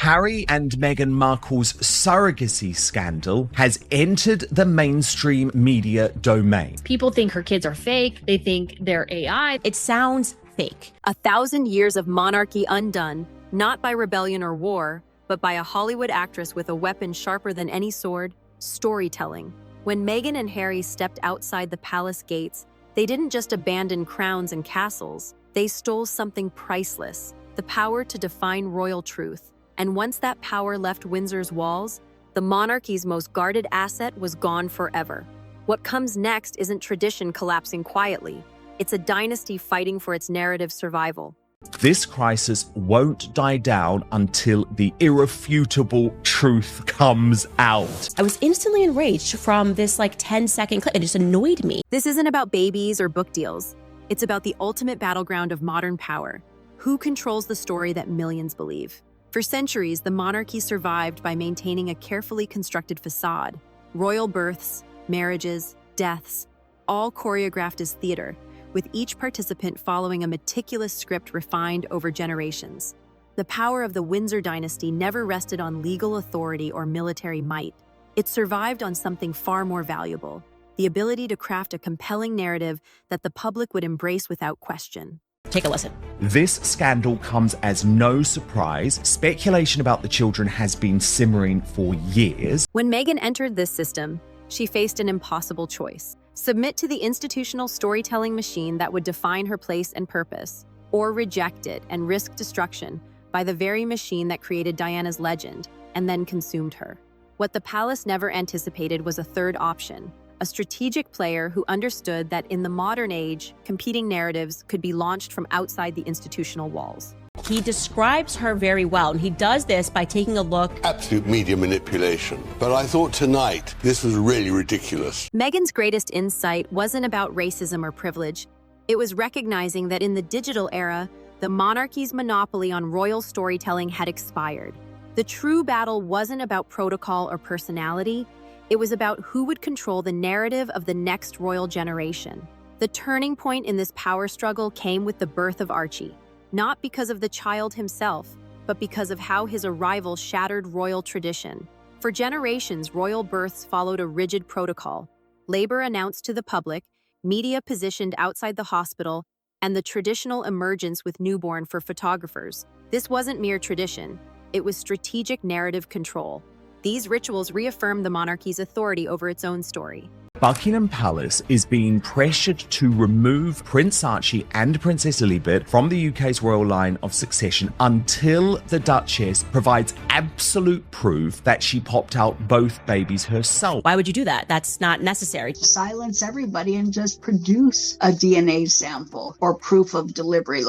Harry and Meghan Markle's surrogacy scandal has entered the mainstream media domain. People think her kids are fake. They think they're AI. It sounds fake. 1,000 years of monarchy undone, not by rebellion or war, but by a Hollywood actress with a weapon sharper than any sword, storytelling. When Meghan and Harry stepped outside the palace gates, they didn't just abandon crowns and castles. They stole something priceless, the power to define royal truth. And once that power left Windsor's walls, the monarchy's most guarded asset was gone forever. What comes next isn't tradition collapsing quietly. It's a dynasty fighting for its narrative survival. This crisis won't die down until the irrefutable truth comes out. I was instantly enraged from this 10-second clip. It just annoyed me. This isn't about babies or book deals. It's about the ultimate battleground of modern power. Who controls the story that millions believe? For centuries, the monarchy survived by maintaining a carefully constructed facade. Royal births, marriages, deaths, all choreographed as theater, with each participant following a meticulous script refined over generations. The power of the Windsor dynasty never rested on legal authority or military might. It survived on something far more valuable: the ability to craft a compelling narrative that the public would embrace without question. Take a listen. This scandal comes as no surprise. Speculation about the children has been simmering for years. When Meghan entered this system, she faced an impossible choice: submit to the institutional storytelling machine that would define her place and purpose, or reject it and risk destruction by the very machine that created Diana's legend and then consumed her. What the palace never anticipated was a third option: a strategic player who understood that in the modern age, competing narratives could be launched from outside the institutional walls. He describes her very well, and he does this by taking a look. Absolute media manipulation. But I thought tonight this was really ridiculous. Meghan's greatest insight wasn't about racism or privilege. It was recognizing that in the digital era, the monarchy's monopoly on royal storytelling had expired. The true battle wasn't about protocol or personality. It was about who would control the narrative of the next royal generation. The turning point in this power struggle came with the birth of Archie. Not because of the child himself, but because of how his arrival shattered royal tradition. For generations, royal births followed a rigid protocol. Labor announced to the public, media positioned outside the hospital, and the traditional emergence with newborn for photographers. This wasn't mere tradition. It was strategic narrative control. These rituals reaffirmed the monarchy's authority over its own story. Buckingham Palace is being pressured to remove Prince Archie and Princess Elizabeth from the UK's royal line of succession until the Duchess provides absolute proof that she popped out both babies herself. Why would you do that? That's not necessary. Silence everybody and just produce a DNA sample or proof of delivery.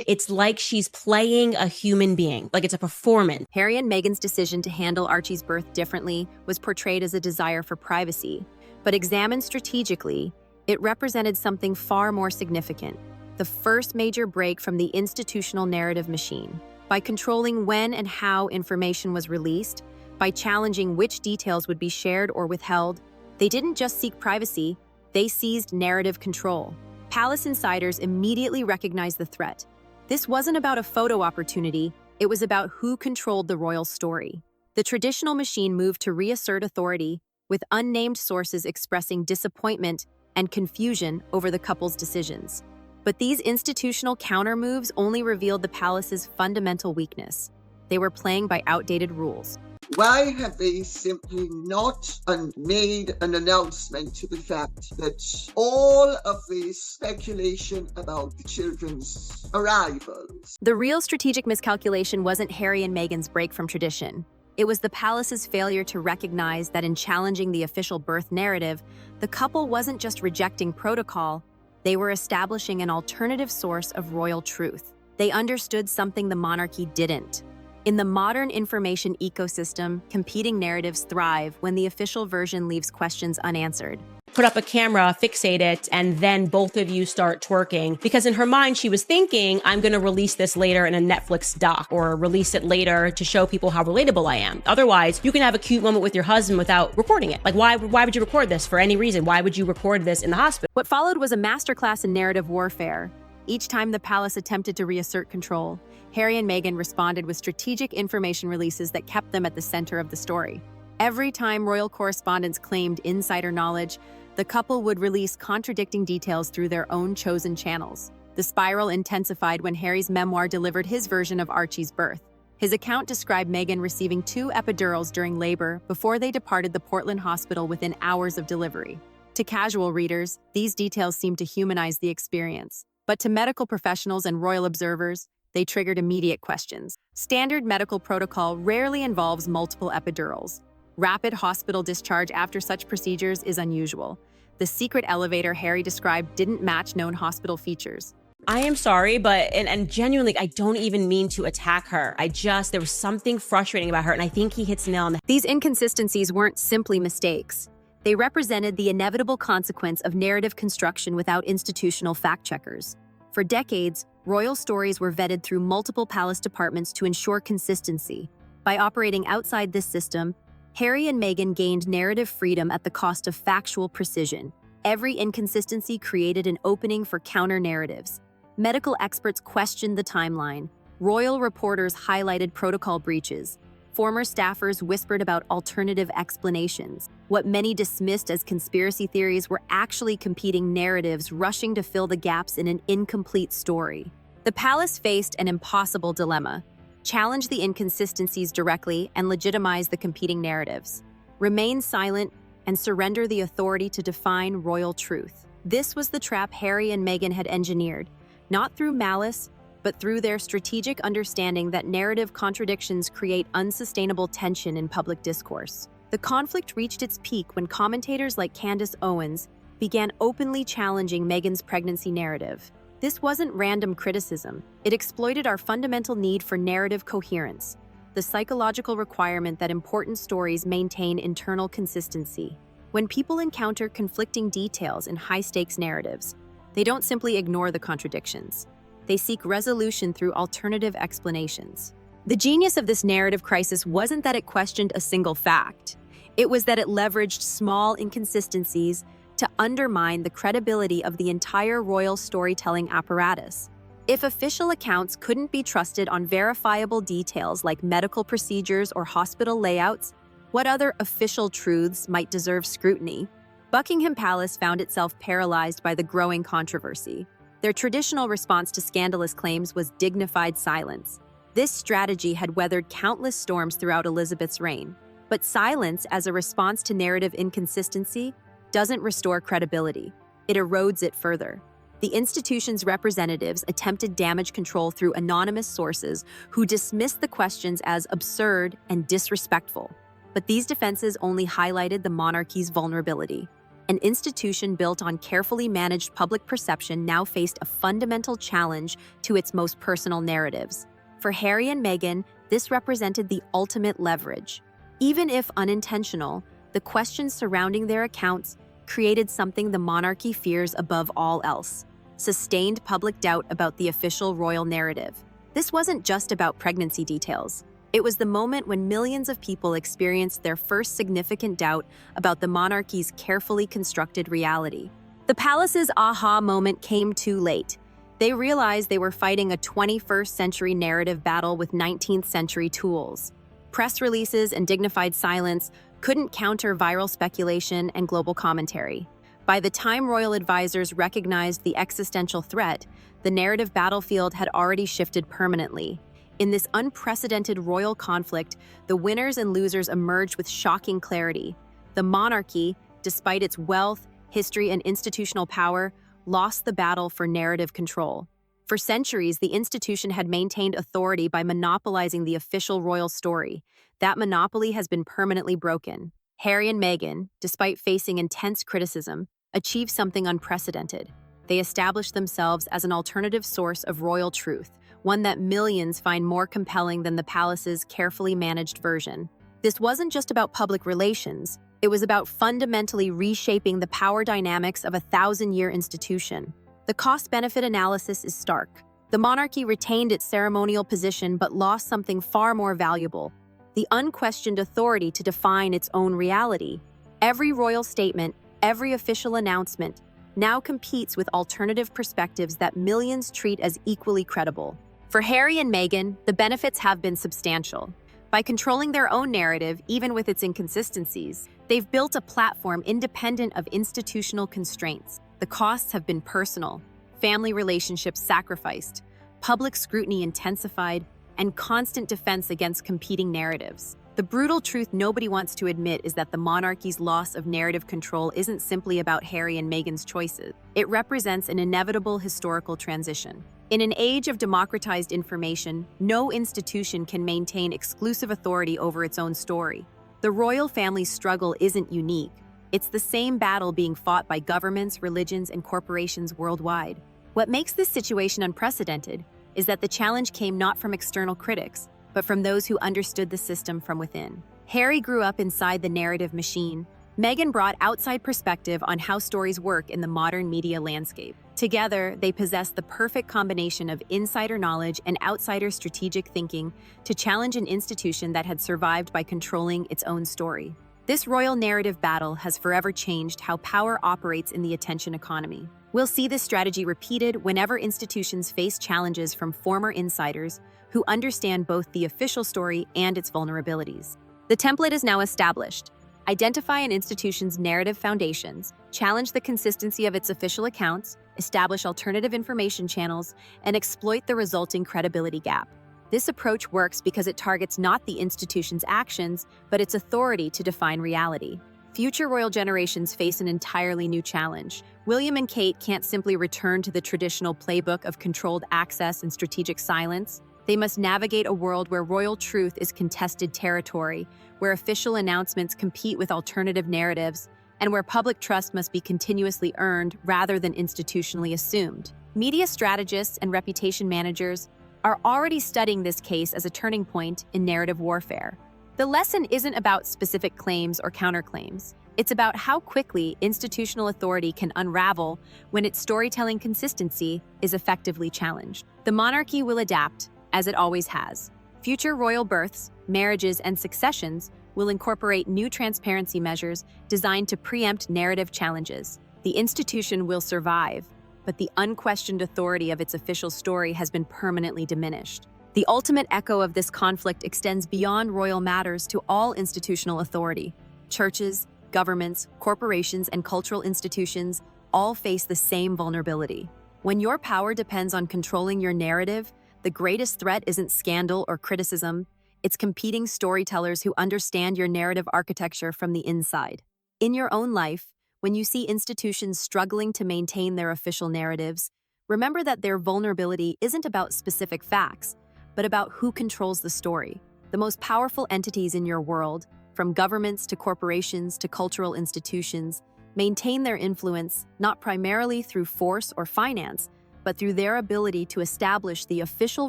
It's like she's playing a human being, like it's a performance. Harry and Meghan's decision to handle Archie's birth differently was portrayed as a desire for privacy. But examined strategically, it represented something far more significant: the first major break from the institutional narrative machine. By controlling when and how information was released, by challenging which details would be shared or withheld, they didn't just seek privacy, they seized narrative control. Palace insiders immediately recognized the threat. This wasn't about a photo opportunity, it was about who controlled the royal story. The traditional machine moved to reassert authority, with unnamed sources expressing disappointment and confusion over the couple's decisions. But these institutional counter-moves only revealed the palace's fundamental weakness. They were playing by outdated rules. Why have they simply not made an announcement to the fact that all of this speculation about the children's arrivals? The real strategic miscalculation wasn't Harry and Meghan's break from tradition. It was the palace's failure to recognize that in challenging the official birth narrative, the couple wasn't just rejecting protocol, they were establishing an alternative source of royal truth. They understood something the monarchy didn't. In the modern information ecosystem, competing narratives thrive when the official version leaves questions unanswered. Put up a camera, fixate it, and then both of you start twerking. Because in her mind, she was thinking, I'm going to release this later in a Netflix doc, or release it later to show people how relatable I am. Otherwise, you can have a cute moment with your husband without recording it. Like, why would you record this for any reason? Why would you record this in the hospital? What followed was a masterclass in narrative warfare. Each time the palace attempted to reassert control, Harry and Meghan responded with strategic information releases that kept them at the center of the story. Every time royal correspondents claimed insider knowledge, the couple would release contradicting details through their own chosen channels. The spiral intensified when Harry's memoir delivered his version of Archie's birth. His account described Meghan receiving 2 epidurals during labor before they departed the Portland hospital within hours of delivery. To casual readers, these details seemed to humanize the experience. But to medical professionals and royal observers, they triggered immediate questions. Standard medical protocol rarely involves multiple epidurals. Rapid hospital discharge after such procedures is unusual. The secret elevator Harry described didn't match known hospital features. I am sorry, but, and genuinely, I don't even mean to attack her. There was something frustrating about her, and I think he hits the nail on the head. These inconsistencies weren't simply mistakes. They represented the inevitable consequence of narrative construction without institutional fact-checkers. For decades, royal stories were vetted through multiple palace departments to ensure consistency. By operating outside this system, Harry and Meghan gained narrative freedom at the cost of factual precision. Every inconsistency created an opening for counter-narratives. Medical experts questioned the timeline. Royal reporters highlighted protocol breaches. Former staffers whispered about alternative explanations. What many dismissed as conspiracy theories were actually competing narratives rushing to fill the gaps in an incomplete story. The palace faced an impossible dilemma: challenge the inconsistencies directly and legitimize the competing narratives. Remain silent and surrender the authority to define royal truth. This was the trap Harry and Meghan had engineered, not through malice, but through their strategic understanding that narrative contradictions create unsustainable tension in public discourse. The conflict reached its peak when commentators like Candace Owens began openly challenging Meghan's pregnancy narrative. This wasn't random criticism. It exploited our fundamental need for narrative coherence, the psychological requirement that important stories maintain internal consistency. When people encounter conflicting details in high-stakes narratives, they don't simply ignore the contradictions. They seek resolution through alternative explanations. The genius of this narrative crisis wasn't that it questioned a single fact. It was that it leveraged small inconsistencies to undermine the credibility of the entire royal storytelling apparatus. If official accounts couldn't be trusted on verifiable details like medical procedures or hospital layouts, what other official truths might deserve scrutiny? Buckingham Palace found itself paralyzed by the growing controversy. Their traditional response to scandalous claims was dignified silence. This strategy had weathered countless storms throughout Elizabeth's reign. But silence, as a response to narrative inconsistency, doesn't restore credibility. It erodes it further. The institution's representatives attempted damage control through anonymous sources who dismissed the questions as absurd and disrespectful. But these defenses only highlighted the monarchy's vulnerability. An institution built on carefully managed public perception now faced a fundamental challenge to its most personal narratives. For Harry and Meghan, this represented the ultimate leverage. Even if unintentional, the questions surrounding their accounts created something the monarchy fears above all else: sustained public doubt about the official royal narrative. This wasn't just about pregnancy details. It was the moment when millions of people experienced their first significant doubt about the monarchy's carefully constructed reality. The palace's aha moment came too late. They realized they were fighting a 21st century narrative battle with 19th century tools. Press releases and dignified silence couldn't counter viral speculation and global commentary. By the time royal advisors recognized the existential threat, the narrative battlefield had already shifted permanently. In this unprecedented royal conflict, the winners and losers emerged with shocking clarity. The monarchy, despite its wealth, history, and institutional power, lost the battle for narrative control. For centuries, the institution had maintained authority by monopolizing the official royal story. That monopoly has been permanently broken. Harry and Meghan, despite facing intense criticism, achieved something unprecedented. They established themselves as an alternative source of royal truth, one that millions find more compelling than the palace's carefully managed version. This wasn't just about public relations. It was about fundamentally reshaping the power dynamics of a 1,000-year institution. The cost-benefit analysis is stark. The monarchy retained its ceremonial position but lost something far more valuable: the unquestioned authority to define its own reality. Every royal statement, every official announcement, now competes with alternative perspectives that millions treat as equally credible. For Harry and Meghan, the benefits have been substantial. By controlling their own narrative, even with its inconsistencies, they've built a platform independent of institutional constraints. The costs have been personal, family relationships sacrificed, public scrutiny intensified, and constant defense against competing narratives. The brutal truth nobody wants to admit is that the monarchy's loss of narrative control isn't simply about Harry and Meghan's choices. It represents an inevitable historical transition. In an age of democratized information, no institution can maintain exclusive authority over its own story. The royal family's struggle isn't unique. It's the same battle being fought by governments, religions, and corporations worldwide. What makes this situation unprecedented is that the challenge came not from external critics, but from those who understood the system from within. Harry grew up inside the narrative machine. Meghan brought outside perspective on how stories work in the modern media landscape. Together, they possess the perfect combination of insider knowledge and outsider strategic thinking to challenge an institution that had survived by controlling its own story. This royal narrative battle has forever changed how power operates in the attention economy. We'll see this strategy repeated whenever institutions face challenges from former insiders who understand both the official story and its vulnerabilities. The template is now established. Identify an institution's narrative foundations, challenge the consistency of its official accounts, establish alternative information channels, and exploit the resulting credibility gap. This approach works because it targets not the institution's actions, but its authority to define reality. Future royal generations face an entirely new challenge. William and Kate can't simply return to the traditional playbook of controlled access and strategic silence. They must navigate a world where royal truth is contested territory, where official announcements compete with alternative narratives, and where public trust must be continuously earned rather than institutionally assumed. Media strategists and reputation managers are already studying this case as a turning point in narrative warfare. The lesson isn't about specific claims or counterclaims. It's about how quickly institutional authority can unravel when its storytelling consistency is effectively challenged. The monarchy will adapt, as it always has. Future royal births, marriages, and successions will incorporate new transparency measures designed to preempt narrative challenges. The institution will survive, but the unquestioned authority of its official story has been permanently diminished. The ultimate echo of this conflict extends beyond royal matters to all institutional authority. Churches, governments, corporations, and cultural institutions all face the same vulnerability. When your power depends on controlling your narrative, the greatest threat isn't scandal or criticism, it's competing storytellers who understand your narrative architecture from the inside. In your own life, when you see institutions struggling to maintain their official narratives, remember that their vulnerability isn't about specific facts, but about who controls the story. The most powerful entities in your world, from governments to corporations to cultural institutions, maintain their influence not primarily through force or finance, but through their ability to establish the official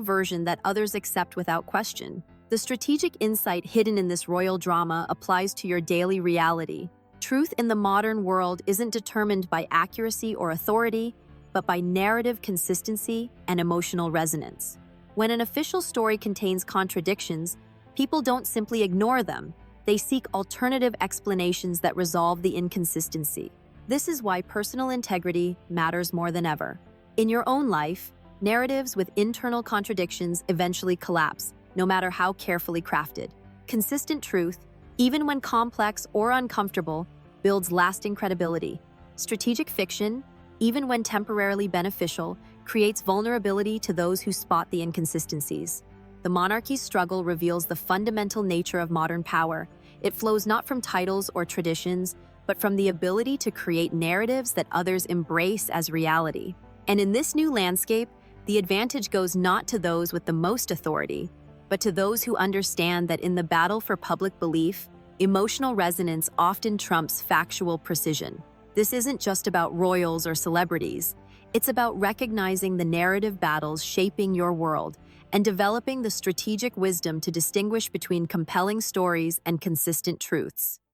version that others accept without question. The strategic insight hidden in this royal drama applies to your daily reality. Truth in the modern world isn't determined by accuracy or authority, but by narrative consistency and emotional resonance. When an official story contains contradictions, people don't simply ignore them. They seek alternative explanations that resolve the inconsistency. This is why personal integrity matters more than ever. In your own life, narratives with internal contradictions eventually collapse, no matter how carefully crafted. Consistent truth, even when complex or uncomfortable, builds lasting credibility. Strategic fiction, even when temporarily beneficial, creates vulnerability to those who spot the inconsistencies. The monarchy's struggle reveals the fundamental nature of modern power. It flows not from titles or traditions, but from the ability to create narratives that others embrace as reality. And in this new landscape, the advantage goes not to those with the most authority, but to those who understand that in the battle for public belief, emotional resonance often trumps factual precision. This isn't just about royals or celebrities. It's about recognizing the narrative battles shaping your world and developing the strategic wisdom to distinguish between compelling stories and consistent truths.